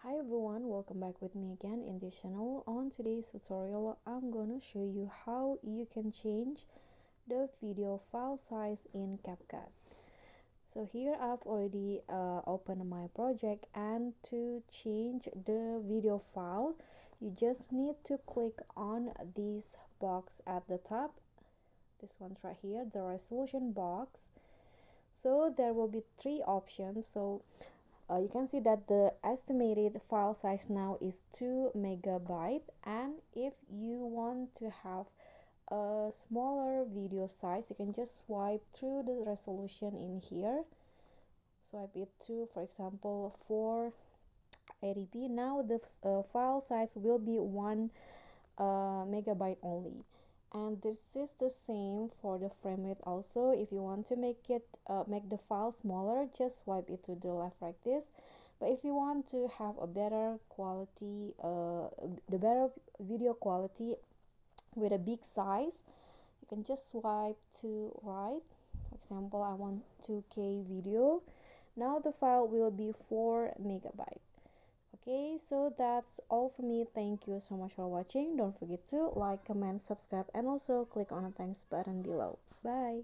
Hi everyone, welcome back with me again in this channel. On today's tutorial, I'm gonna show you how you can change the video file size in CapCut. So here I've already opened my project, and to change the video file, you just need to click on this box at the top. This one's right here, the resolution box. So there will be three options. You can see that the estimated file size now is 2 megabyte, and if you want to have a smaller video size, you can just swipe through the resolution in here, swipe it to, for example, 480p. Now the file size will be 1 megabyte only, and this is the same for the frame rate also. If you want to make the file smaller, just swipe it to the left like this. But if you want to have a better quality, the better video quality with a big size, you can just swipe to right. For example, I want 2K video. Now the file will be 4 megabyte. Okay, so that's all for me. Thank you so much for watching. Don't forget to like, comment, subscribe, and also click on the thanks button below. Bye.